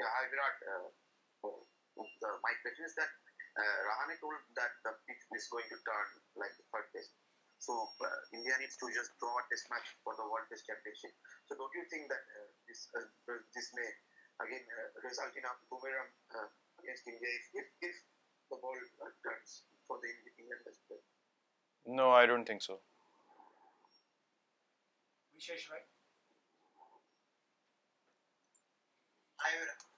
Hi Virat. My question is that Rahane told that the pitch is going to turn like the third test. So India needs to just draw a test match for the World Test Championship. So don't you think that this may again result in a boomerang against India if the ball turns for the Indian Test player? No, I don't think so. Vishesh, right?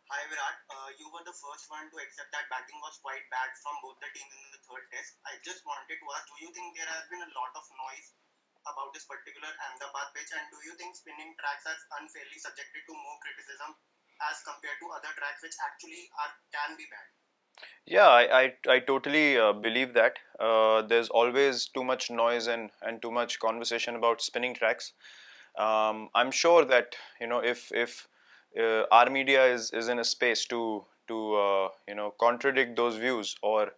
Hi Virat, you were the first one to accept that batting was quite bad from both the teams in the third test. I just wanted to ask, do you think there has been a lot of noise about this particular Ahmedabad pitch, and do you think spinning tracks are unfairly subjected to more criticism as compared to other tracks which actually can be bad? Yeah, I totally believe that. There's always too much noise and too much conversation about spinning tracks. I'm sure that if our media is in a space to contradict those views or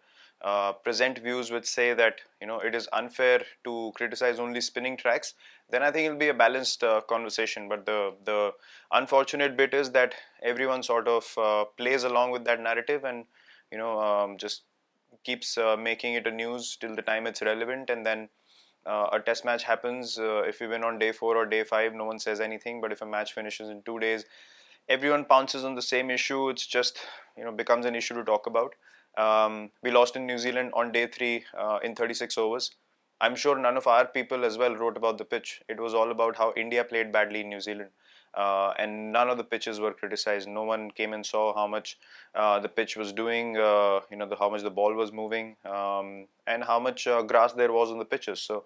present views which say that it is unfair to criticize only spinning tracks, then I think it'll be a balanced conversation. But the unfortunate bit is that everyone sort of plays along with that narrative and just keeps making it a news till the time it's relevant, and then a test match happens. If we win on day 4 or day 5, no one says anything. But if a match finishes in 2 days, everyone pounces on the same issue. It's just becomes an issue to talk about. We lost in New Zealand on day 3 in 36 overs. I'm sure none of our people as well wrote about the pitch. It was all about how India played badly in New Zealand. And none of the pitches were criticized. No one came and saw how much the pitch was doing, how much the ball was moving, and how much grass there was on the pitches. So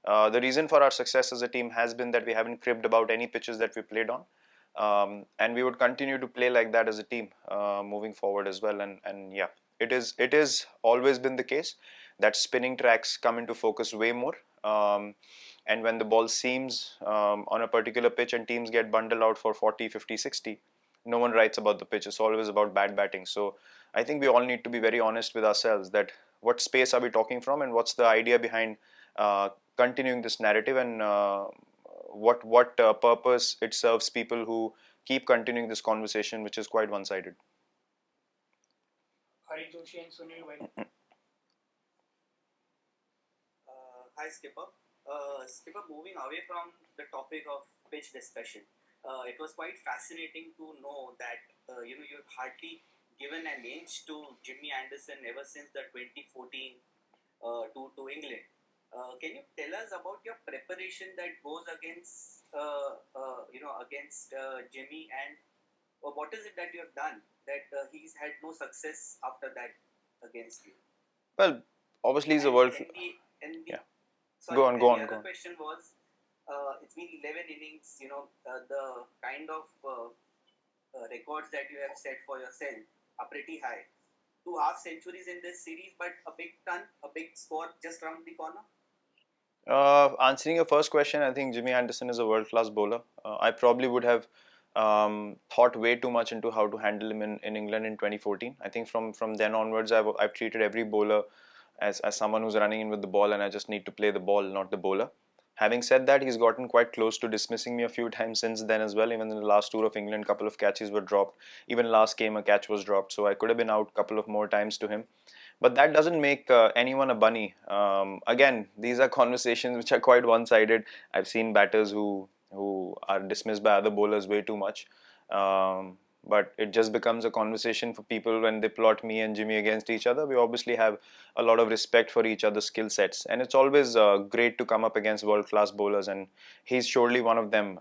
the reason for our success as a team has been that we haven't cribbed about any pitches that we played on. And we would continue to play like that as a team moving forward as well. And yeah, it is always been the case that spinning tracks come into focus way more. And when the ball seams on a particular pitch and teams get bundled out for 40, 50, 60, no one writes about the pitch. It's always about bad batting. So I think we all need to be very honest with ourselves that what space are we talking from and what's the idea behind continuing this narrative, and what purpose it serves people who keep continuing this conversation, which is quite one-sided. Hari Joshi and Sunil White. Hi Skipper. Skipper, moving away from the topic of pitch discussion, it was quite fascinating to know that you've hardly given an inch to Jimmy Anderson ever since the 2014 to England. Can you tell us about your preparation that goes against against Jimmy, and what is it that you have done that he's had no success after that against you? Well, obviously he's a world. Yeah. Sorry, Go on. The other question was, it's been 11 innings. The kind of records that you have set for yourself are pretty high. 2 half centuries in this series, but a big score just around the corner. Answering your first question, I think Jimmy Anderson is a world-class bowler. I probably would have thought way too much into how to handle him in England in 2014. I think from then onwards, I've treated every bowler as someone who's running in with the ball, and I just need to play the ball, not the bowler. Having said that, he's gotten quite close to dismissing me a few times since then as well. Even in the last tour of England, a couple of catches were dropped. Even last game, a catch was dropped. So I could have been out a couple of more times to him. But that doesn't make anyone a bunny. Again, these are conversations which are quite one-sided. I've seen batters who are dismissed by other bowlers way too much. But it just becomes a conversation for people when they plot me and Jimmy against each other. We obviously have a lot of respect for each other's skill sets, and it's always great to come up against world-class bowlers, and he's surely one of them.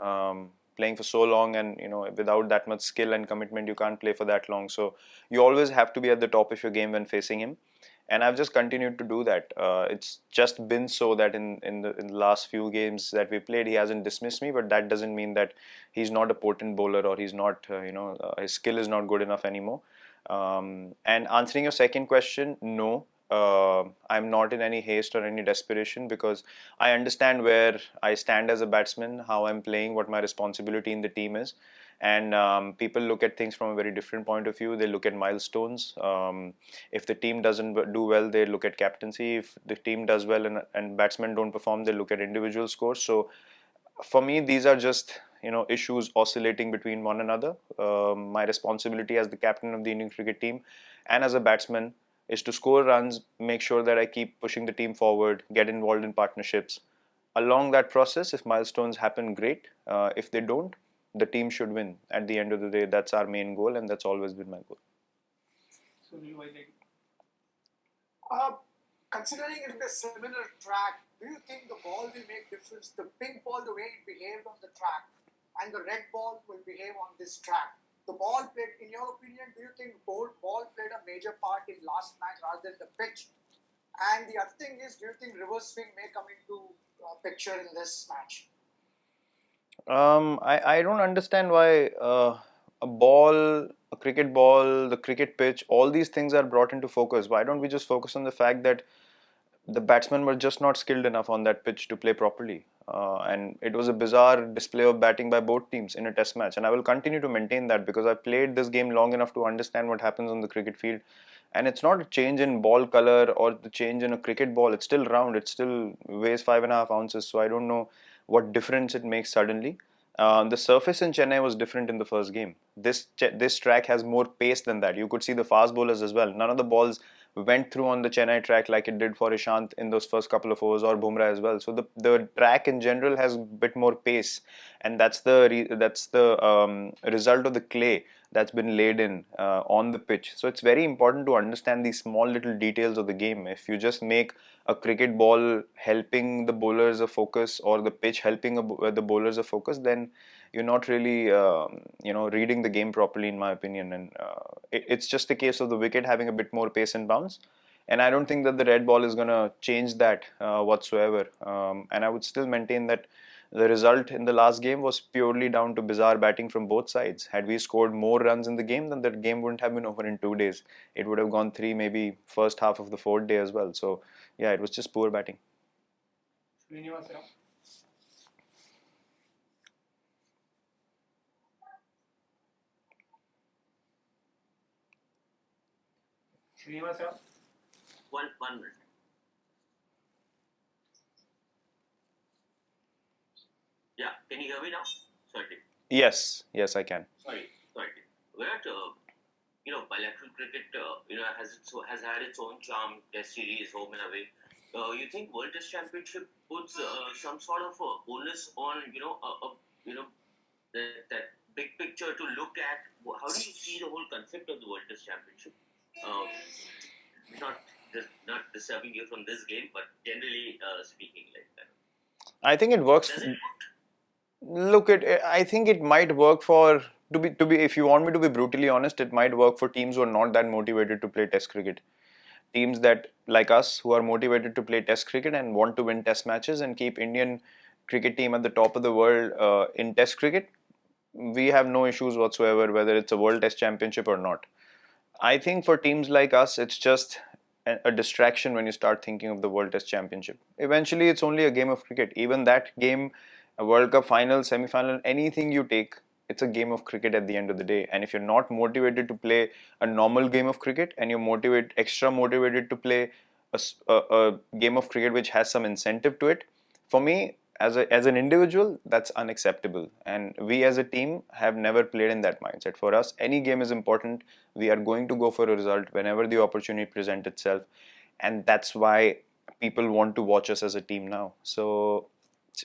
Playing for so long, and without that much skill and commitment, you can't play for that long. So you always have to be at the top of your game when facing him, and I've just continued to do that. It's just been so that in the last few games that we played, he hasn't dismissed me, but that doesn't mean that he's not a potent bowler or he's not, his skill is not good enough anymore. And answering your second question, no. I'm not in any haste or any desperation because I understand where I stand as a batsman, how I'm playing, what my responsibility in the team is. And people look at things from a very different point of view. They look at milestones. If the team doesn't do well, they look at captaincy. If the team does well and batsmen don't perform, they look at individual scores. So for me, these are just issues oscillating between one another. My responsibility as the captain of the Indian cricket team and as a batsman is to score runs, make sure that I keep pushing the team forward, get involved in partnerships. Along that process, if milestones happen, great. If they don't, the team should win. At the end of the day, that's our main goal, and that's always been my goal. Sunil, why like Considering it is a similar track, do you think the ball will make difference? The pink ball, the way it behaved on the track, and the red ball will behave on this track. The ball played, in your opinion, do you think ball played a major part in last match rather than the pitch? And the other thing is, do you think reverse swing may come into picture in this match? I don't understand why a ball, a cricket ball, the cricket pitch, all these things are brought into focus. Why don't we just focus on the fact that the batsmen were just not skilled enough on that pitch to play properly? And it was a bizarre display of batting by both teams in a test match. And I will continue to maintain that because I've played this game long enough to understand what happens on the cricket field. And it's not a change in ball color or the change in a cricket ball. It's still round. It still weighs 5.5 ounces. So I don't know what difference it makes suddenly. The surface in Chennai was different in the first game. This track has more pace than that. You could see the fast bowlers as well. None of the balls went through on the Chennai track like it did for Ishant in those first couple of overs, or Bumrah as well. So the track in general has a bit more pace, and that's the result of the clay that's been laid in on the pitch. So it's very important to understand these small little details of the game. If you just make a cricket ball helping the bowlers a focus, or the pitch helping the bowlers a focus, then you're not really reading the game properly, in my opinion. And it's just a case of the wicket having a bit more pace and bounce. And I don't think that the red ball is going to change that whatsoever. And I would still maintain that the result in the last game was purely down to bizarre batting from both sides. Had we scored more runs in the game, then that game wouldn't have been over in 2 days. It would have gone three, maybe first half of the fourth day as well. So yeah, it was just poor batting. Srinivas Rao? Srinivas Rao? One minute. Yeah, can you hear me now? Sorry. Yes, I can. Sorry. Virat, bilateral cricket, has had its own charm. Test series, home and away. You think World Test Championship puts some sort of a onus on that big picture to look at? How do you see the whole concept of the World Test Championship? Not disturbing you from this game, but generally speaking, like that. I think it works. Does it? Look, I think it might work for to be. If you want me to be brutally honest, it might work for teams who are not that motivated to play Test cricket. Teams that, like us, who are motivated to play Test cricket and want to win Test matches and keep Indian cricket team at the top of the world in Test cricket, we have no issues whatsoever whether it's a World Test Championship or not. I think for teams like us, it's just a distraction when you start thinking of the World Test Championship. Eventually, it's only a game of cricket. Even that game, a World Cup final, semi-final, anything you take, it's a game of cricket at the end of the day. And if you're not motivated to play a normal game of cricket, and you're extra motivated to play a game of cricket which has some incentive to it, for me, as an individual, that's unacceptable. And we as a team have never played in that mindset. For us, any game is important. We are going to go for a result whenever the opportunity presents itself, and that's why people want to watch us as a team now. So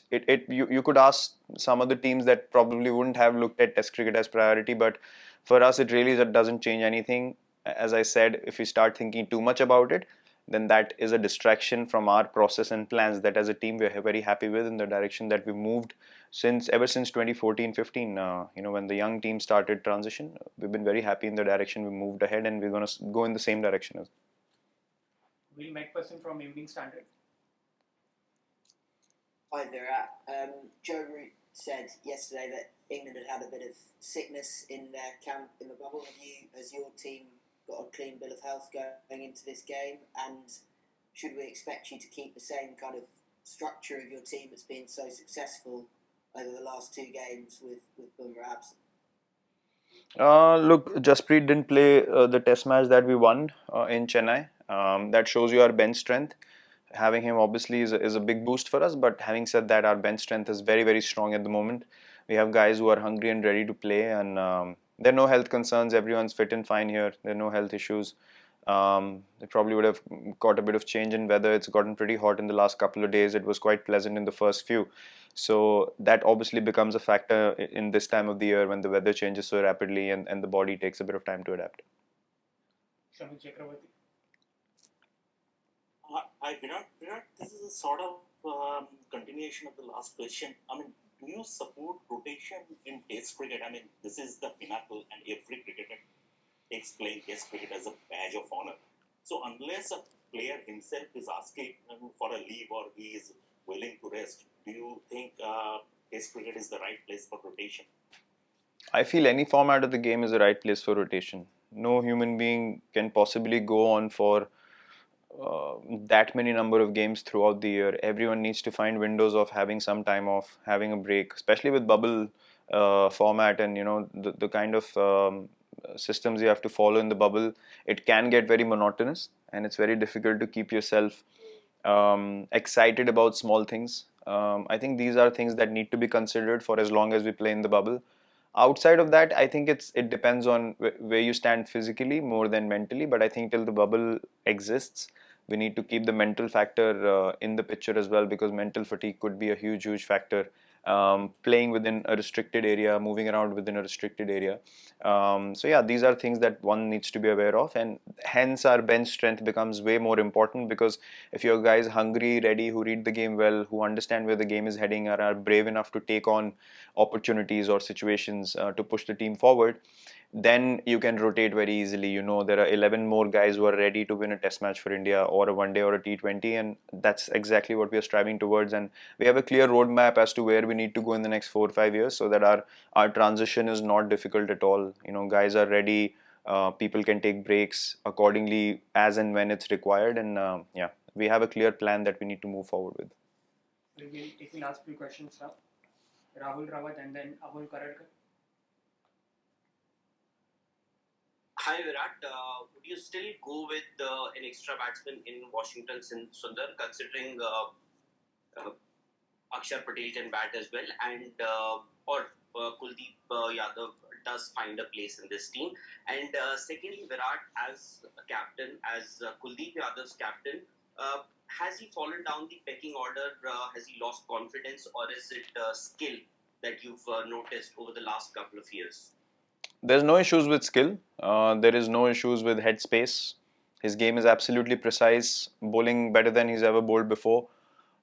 you could ask some other teams that probably wouldn't have looked at Test cricket as priority, but for us, it really doesn't change anything. As I said, if we start thinking too much about it, then that is a distraction from our process and plans that as a team we are very happy with, in the direction that we moved ever since 2014-15. When the young team started transition, we've been very happy in the direction we moved ahead, and we're going to go in the same direction. Will McPherson from Evening Standard? Hi Virat. Joe Root said yesterday that England had a bit of sickness in their camp in the bubble. Has your team got a clean bill of health going into this game, and should we expect you to keep the same kind of structure of your team that's been so successful over the last two games with Bumrah absent? Look, Jasprit didn't play the test match that we won in Chennai. That shows you our bench strength. Having him obviously is a big boost for us, but having said that, our bench strength is very, very strong at the moment. We have guys who are hungry and ready to play, and there are no health concerns. Everyone's fit and fine here. There are no health issues. They probably would have got a bit of change in weather. It's gotten pretty hot in the last couple of days. It was quite pleasant in the first few. So that obviously becomes a factor in this time of the year when the weather changes so rapidly and the body takes a bit of time to adapt. Shanu Chakravarti. Virat, this is a sort of continuation of the last question. I mean, do you support rotation in Test cricket? I mean, this is the pinnacle, and every cricketer takes playing Test cricket as a badge of honor. So, unless a player himself is asking for a leave or he is willing to rest, do you think Test cricket is the right place for rotation? I feel any format of the game is the right place for rotation. No human being can possibly go on for that many number of games throughout the year. Everyone needs to find windows of having some time off, having a break, especially with bubble format and the kind of systems you have to follow in the bubble. It can get very monotonous, and it's very difficult to keep yourself excited about small things. I think these are things that need to be considered for as long as we play in the bubble. Outside of that, I think it depends on where you stand physically more than mentally. But I think till the bubble exists, we need to keep the mental factor in the picture as well, because mental fatigue could be a huge factor. Playing within a restricted area, moving around within a restricted area. So yeah, these are things that one needs to be aware of, and hence our bench strength becomes way more important, because if your guys hungry, ready, who read the game well, who understand where the game is heading, or are brave enough to take on opportunities or situations to push the team forward, then you can rotate very easily. There are 11 more guys who are ready to win a test match for India, or a one day or a T20, and that's exactly what we are striving towards. And we have a clear roadmap as to where we need to go in the next 4 or 5 years, so that our transition is not difficult at all. Guys are ready. People can take breaks accordingly as and when it's required, and yeah, we have a clear plan that we need to move forward with. We will take the last few questions now. Rahul Rawat and then Amol Karadkar. Hi Virat, would you still go with an extra batsman in Washington Sundar, considering Akshar Patel can bat as well, and or Kuldeep Yadav does find a place in this team? And secondly, Virat as a captain, as Kuldeep Yadav's captain, has he fallen down the pecking order? Has he lost confidence, or is it skill that you've noticed over the last couple of years? There's no issues with skill. There is no issues with headspace. His game is absolutely precise, bowling better than he's ever bowled before.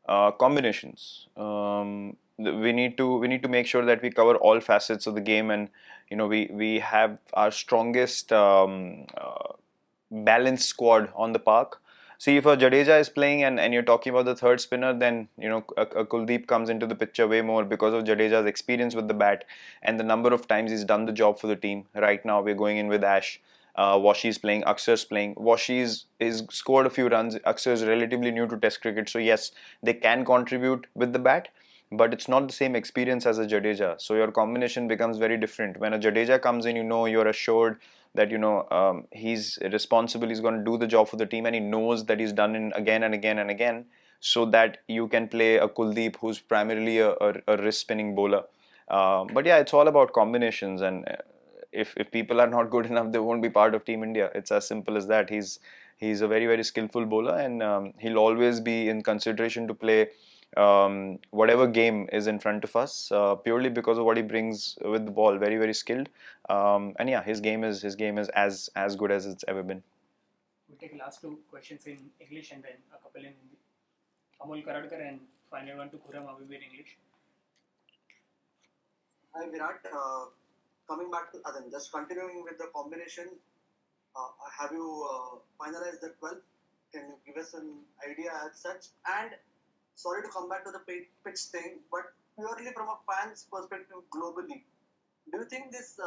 Combinations. We need to make sure that we cover all facets of the game, and we have our strongest balanced squad on the park. See, if a Jadeja is playing and you're talking about the third spinner, then a Kuldeep comes into the picture way more because of Jadeja's experience with the bat and the number of times he's done the job for the team. Right now, we're going in with Ash. Washi's playing, Akshar's playing. Washi's is scored a few runs. Akshar is relatively new to Test cricket, so yes, they can contribute with the bat, but it's not the same experience as a Jadeja. So your combination becomes very different. When a Jadeja comes in, you're assured that he's responsible, he's going to do the job for the team, and he knows that he's done it again and again and again, so that you can play a Kuldeep who's primarily a wrist spinning bowler. But yeah, it's all about combinations, and if people are not good enough, they won't be part of Team India. It's as simple as that. He's a very skillful bowler, and he'll always be in consideration to play whatever game is in front of us, purely because of what he brings with the ball. Very skilled, and yeah, his game is as good as it's ever been. We'll take last two questions in English and then a couple in Hindi. Amol Karadkar and final one to Khurram Habib in English. Hi Virat, coming back to Adan, just continuing with the combination, have you finalized the 12? Can you give us an idea as such? And sorry to come back to the pitch thing, but purely from a fan's perspective globally, do you think this,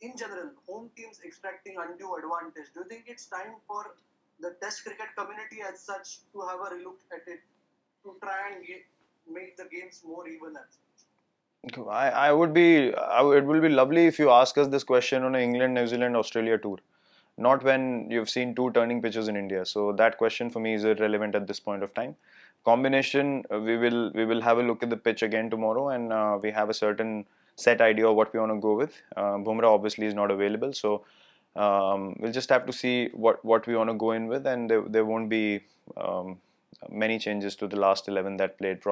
in general, home teams extracting undue advantage, do you think it's time for the Test cricket community as such to have a relook at it, to try and make the games more even as such? It will be lovely if you ask us this question on an England, New Zealand, Australia tour. not when you've seen two turning pitches in India. So that question for me is irrelevant at this point of time. Combination, we will have a look at the pitch again tomorrow, and we have a certain set idea of what we want to go with. Bumrah obviously is not available, so we'll just have to see what we want to go in with, and there won't be many changes to the last 11 that played.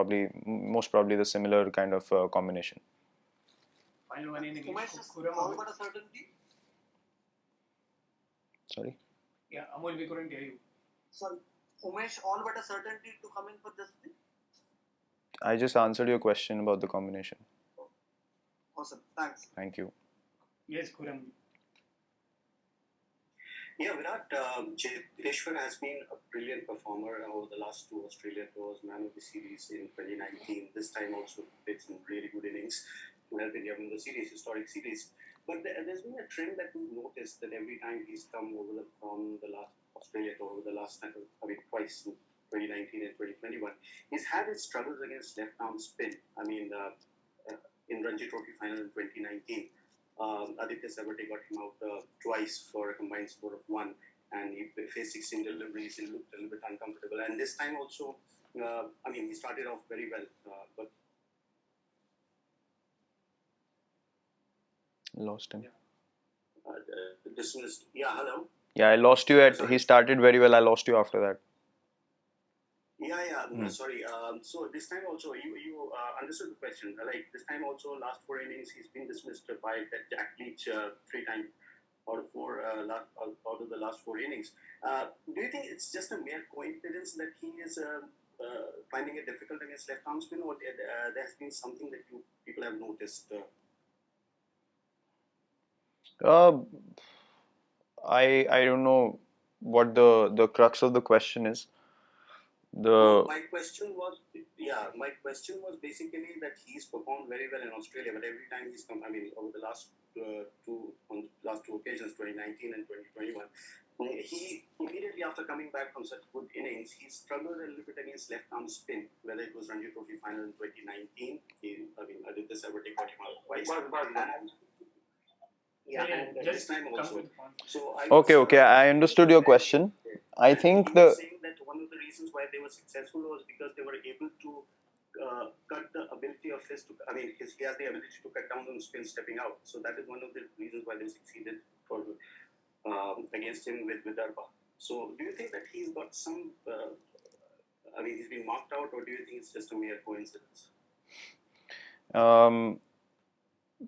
Most probably the similar kind of combination. Final one in English. Umesh, Khurram, all but a certainty? Sorry. Yeah, Amol, we couldn't hear you. Sorry, Umesh, all but a certainty to come in for this thing? I just answered your question about the combination. Awesome, thanks. Thank you. Yes, Khurram. Yeah, Virat, Cheteshwar has been a brilliant performer over the last two Australia tours, man of the series in 2019. This time also played some really good innings to help India win the series, historic series. But there's been a trend that we've noticed that every time he's come from the last Australia tour, over the last time, twice in 2019 and 2021, he's had his struggles against left-arm spin. In Ranji Trophy final in 2019. Aditya Savate got him out twice for a combined score of 1, and he faced 16 deliveries. He looked a little bit uncomfortable. And this time also, he started off very well, but Lost him. dismissed. Yeah, hello. Yeah, I lost you at. He started very well. I lost you after that. Sorry. So this time also, you understood the question. Like this time also, last 4 innings, he's been dismissed by Jack Leach 3 times out of 4 out of the last 4 innings. Do you think it's just a mere coincidence that he is finding it difficult against left-arm spin, or there has been something that people have noticed? I don't know what the crux of the question is. My question was basically that he's performed very well in Australia, but every time he's come, over the last two occasions, 2019 and 2021, he immediately after coming back from such good innings, he struggled a little bit against left-arm spin. Whether it was Ranji Trophy final in 2019, Aditya Savate got him out twice. And this time also. So Okay, I understood your question. I think saying that one of the reasons why they were successful was because they were able to cut the ability of his. He has the ability to cut down on spin stepping out. So that is one of the reasons why they succeeded against him with Vidarbha. So do you think that he's got some? He's been marked out, or do you think it's just a mere coincidence?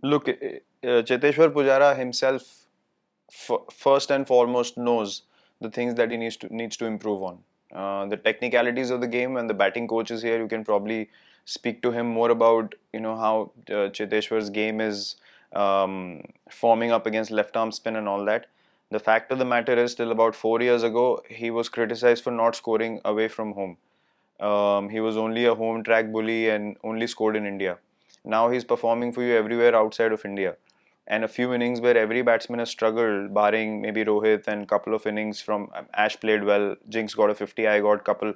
Look, Cheteshwar Pujara himself first and foremost knows the things that he needs to improve on. The technicalities of the game, and the batting coach is here. You can probably speak to him more about how Cheteshwar's game is forming up against left-arm spin and all that. The fact of the matter is, till about 4 years ago, he was criticized for not scoring away from home. He was only a home track bully and only scored in India. Now he's performing for you everywhere outside of India. And a few innings where every batsman has struggled, barring maybe Rohit, and a couple of innings from Ash played well, Jinx got a 50, I got a couple.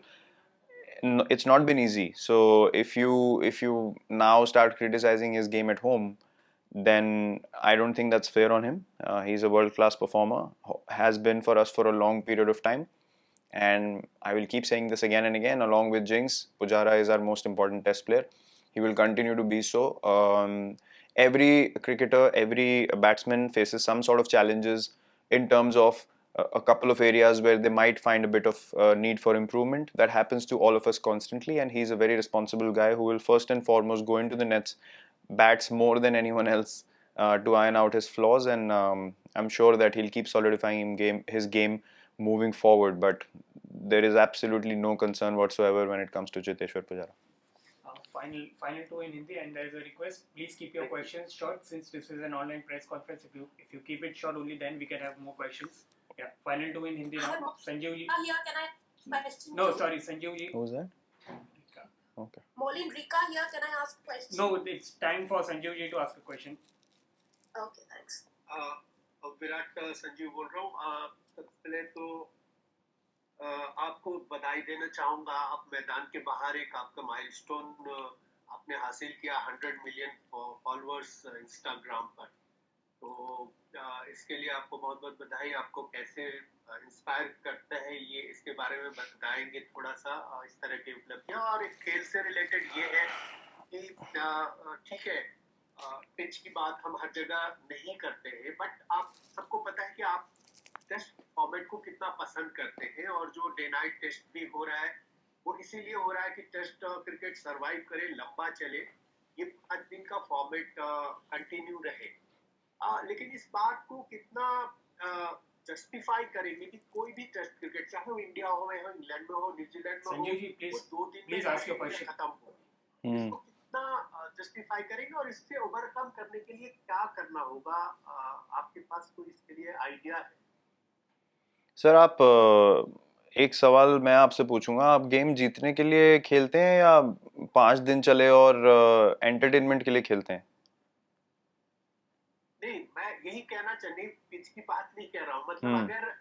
It's not been easy. So if you now start criticizing his game at home, then I don't think that's fair on him. He's a world-class performer, has been for us for a long period of time. And I will keep saying this again and again, along with Jinx, Pujara is our most important test player. He will continue to be so. Every cricketer, every batsman faces some sort of challenges in terms of a couple of areas where they might find a bit of need for improvement. That happens to all of us constantly, and he's a very responsible guy who will first and foremost go into the nets, bats more than anyone else to iron out his flaws, and I'm sure that he'll keep solidifying his game moving forward. But there is absolutely no concern whatsoever when it comes to Cheteshwar Pujara. Final 2 in Hindi, and there is a request. Please keep your questions short, since this is an online press conference. If you keep it short, only then we can have more questions. Yeah, final 2 in Hindi now. Sanjeev ji. Here, can I question? No, sorry, Sanjeev ji. Who's that? Okay. Molin Rika here, can I ask a question? No, it's time for Sanjeev ji to ask a question. Okay, thanks. Virat Sanjeev बोल रहा हूँ. सबसे पहले तो आपको बधाई देना चाहूँगा. आप मैदान के बाहर एक आपका माइलस्टोन आपने हासिल किया, 100 मिलियन फॉलोअर्स इंस्टाग्राम पर. तो इसके लिए आपको बहुत बहुत बधाई। आपको कैसे इंस्पायर करता है ये, इसके बारे में बताएंगे थोड़ा सा, इस तरह की उपलब्धियां। और एक खेल से रिलेटेड ये है कि ठीक है, पिच की बात हम हर जगह नहीं करते हैं, बट आप सबको पता है कि आप टेस्ट फॉर्मेट को कितना पसंद करते हैं, और जो डे नाइट टेस्ट भी हो रहा है वो इसीलिए हो रहा है कि टेस्ट क्रिकेट सरवाइव करे, लंबा चले, ये 5 दिन का फॉर्मेट कंटिन्यू रहे। लेकिन इस बात को कितना जस्टिफाई करेंगे कि कोई भी टेस्ट क्रिकेट, चाहे वो इंडिया हो, या इंग्लैंड में हो, न्यूजीलैंड में हो, संजीव जी वो प्लीज 2 दिन प्लीज में आस्क योर क्वेश्चन। खत्म हो। इसको कितना जस्टिफाई करेंगे, और इससे ओवरकम करने के लिए क्या करना होगा? आपके पास कोई इसके लिए आइडिया है? सर आप एक सवाल मैं आपसे पूछूंगा, आप गेम जीतने के लिए खेलते हैं या 5 दिन चले और एंटरटेनमेंट के लिए खेलते हैं? नहीं, मैं यही कहना चाहिए, पिच की बात नहीं कह रहा हूँ। मतलब अगर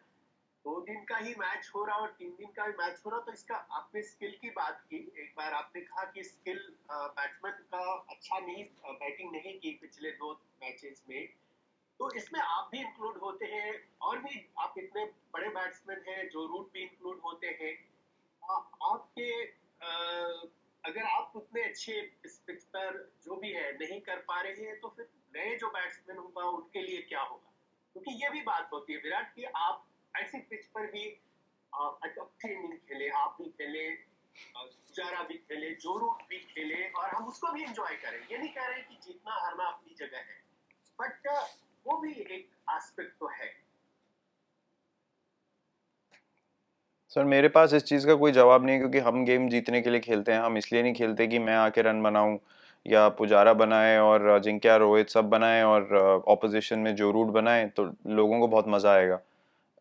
2 दिन का ही मैच हो रहा और 3 दिन का भी मैच हो रहा, तो इसका आपने स्किल की बात की। एक बार आपने कहा कि स्किल बैट्समैन का अच्छा नहीं, बैटिंग नहीं की पिछले 2 मैचेस में, तो इसमें आप भी इंक्लूड होते हैं, और भी आप इतने बड़े बैट्समैन हैं, जो रूट भी इंक्लूड होते हैं। आपके अगर आप उतने अच्छे इस पिच पर जो भी है नहीं कर पा रहे हैं, तो फिर नए जो बैट्समैन होगा उनके लिए क्या होगा? क्योंकि ये भी बात होती है विराट, कि आप ऐसी पिच पर भी अच्छे इनिंग खेले, आप भी खेले, पुजारा भी खेले, जो रूट भी खेले, और हम उसको भी एंजॉय करें। ये नहीं कह रहे कि जीतना हारना अपनी जगह है, बट वो भी एक एस्पेक्ट तो है। सर मेरे पास इस चीज़ का कोई जवाब नहीं है, क्योंकि हम गेम जीतने के लिए खेलते हैं। हम इसलिए नहीं खेलते कि मैं आके रन बनाऊं या पुजारा बनाए और अजिंक्य रोहित सब बनाए और ऑपोजिशन में जो रूट बनाए, तो लोगों को बहुत मज़ा आएगा।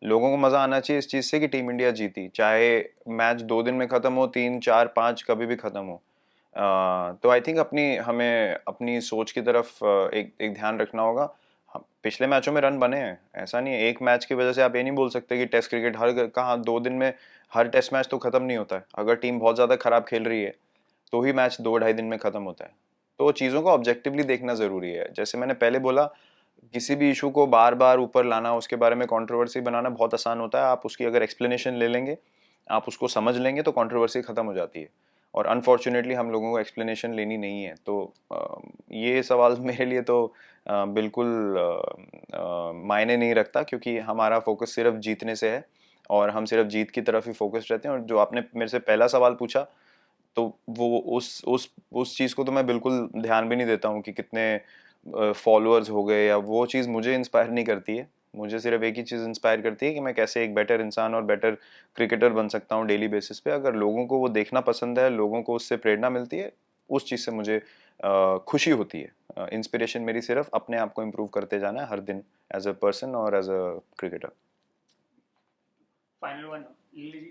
लोगों को मज़ा आना चाहिए इस चीज़ से कि टीम इंडिया जीती, चाहे मैच 2 दिन में ख़त्म हो, 3, 4, 5 कभी भी ख़त्म हो। तो आई थिंक हमें अपनी सोच की तरफ एक एक ध्यान रखना होगा। पिछले मैचों में रन बने हैं, ऐसा नहीं है। एक मैच की वजह से आप ये नहीं बोल सकते कि टेस्ट क्रिकेट कहाँ 2 दिन में हर टेस्ट मैच तो खत्म नहीं होता है। अगर टीम बहुत ज़्यादा खराब खेल रही है तो ही मैच 2-2.5 दिन में खत्म होता है। तो चीज़ों को ऑब्जेक्टिवली देखना ज़रूरी है। जैसे मैंने पहले बोला, किसी भी इशू को बार बार ऊपर लाना, उसके बारे में कंट्रोवर्सी बनाना बहुत आसान होता है। आप उसकी अगर एक्सप्लेनेशन ले लेंगे, आप उसको समझ लेंगे, तो कंट्रोवर्सी खत्म हो जाती है। और अनफॉर्चुनेटली हम लोगों को एक्सप्लेनेशन लेनी नहीं है। तो ये सवाल मेरे लिए तो बिल्कुल मायने नहीं रखता, क्योंकि हमारा फोकस सिर्फ जीतने से है और हम सिर्फ जीत की तरफ ही फोकस रहते हैं। और जो आपने मेरे से पहला सवाल पूछा, तो वो उस चीज़ को तो मैं बिल्कुल ध्यान भी नहीं देता हूँ कि कितने फॉलोअर्स हो गए, या वो चीज़ मुझे इंस्पायर नहीं करती है। मुझे सिर्फ एक ही चीज़ इंस्पायर करती है कि मैं कैसे एक बेटर इंसान और बेटर क्रिकेटर बन सकता हूँ डेली बेसिस पे। अगर लोगों को वो देखना पसंद है, लोगों को उससे प्रेरणा मिलती है, उस चीज़ से मुझे खुशी होती है। इंस्पिरेशन मेरी सिर्फ अपने आप को इम्प्रूव करते जाना है हर दिन, एज अ पर्सन और as a cricketer. Final one लिली जी।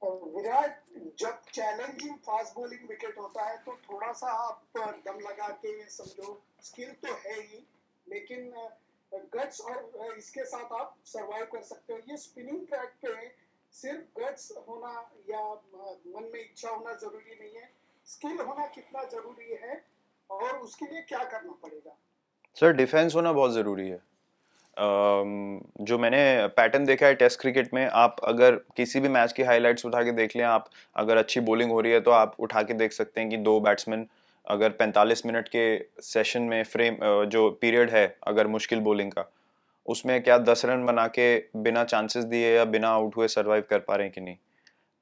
विराट, जब चैलेंजिंग फास्ट बॉलिंग विकेट होता है तो थोड़ा सा आप दम लगा के समझो, स्किल तो है ही, लेकिन गट्स और इसके साथ आप सरवाइव कर सकते हो। ये स्पिनिंग ट्रैक पे सिर्फ गट्स होना या मन में इच्छा होना जरूरी नहीं है, स्किल होना कितना जरूरी है, और उसके लिए क्या करना पड़ेगा? सर डिफेंस होना बहुत ज़रूरी है। जो मैंने पैटर्न देखा है टेस्ट क्रिकेट में, आप अगर किसी भी मैच की हाइलाइट्स उठा के देख लें, आप अगर अच्छी बॉलिंग हो रही है तो आप उठा के देख सकते हैं कि 2 बैट्समैन अगर 45 मिनट के सेशन में जो पीरियड है अगर मुश्किल बॉलिंग का, उसमें क्या 10 रन बना के बिना चांसेस दिए या बिना आउट हुए सरवाइव कर पा रहे हैं कि नहीं।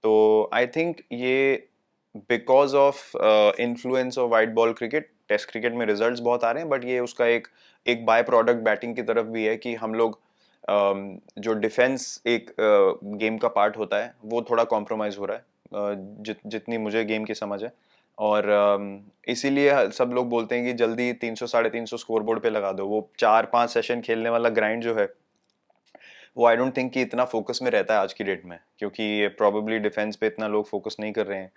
तो आई थिंक ये because of influence of white ball cricket, test cricket में रिजल्ट्स बहुत आ रहे हैं, बट ये उसका एक बाय प्रोडक्ट बैटिंग की तरफ भी है कि हम लोग जो डिफेंस एक गेम का पार्ट होता है वो थोड़ा कॉम्प्रोमाइज हो रहा है, जितनी मुझे गेम की समझ है। और इसीलिए सब लोग बोलते हैं कि जल्दी 300 350 स्कोर बोर्ड पे लगा दो। वो 4-5 सेशन खेलने वाला ग्राइंड जो है, वो आई डोंट थिंक कि इतना फोकस में रहता है आज की डेट में, क्योंकि प्रॉब्ली डिफेंस पे इतना लोग फोकस नहीं कर रहे हैं।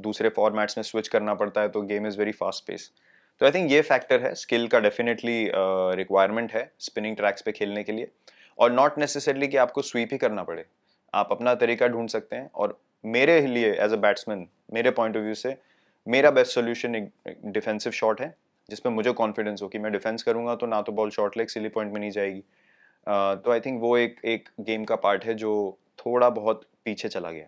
दूसरे फॉर्मेट्स में स्विच करना पड़ता है, तो game is very fast pace. तो आई थिंक ये फैक्टर है, स्किल का डेफिनेटली रिक्वायरमेंट है स्पिनिंग ट्रैक्स पे खेलने के लिए। और नॉट नेसेसरली कि आपको स्वीप ही करना पड़े, आप अपना तरीका ढूंढ सकते हैं। और मेरे लिए एज अ बैट्समैन, मेरे पॉइंट ऑफ व्यू से मेरा बेस्ट सोल्यूशन एक डिफेंसिव शॉट है। जिसमें मुझे कॉन्फिडेंस हो कि मैं डिफेंस करूंगा तो ना तो ball short leg silly point में नहीं जाएगी। तो आई थिंक वो एक एक गेम का पार्ट है जो थोड़ा बहुत पीछे चला गया।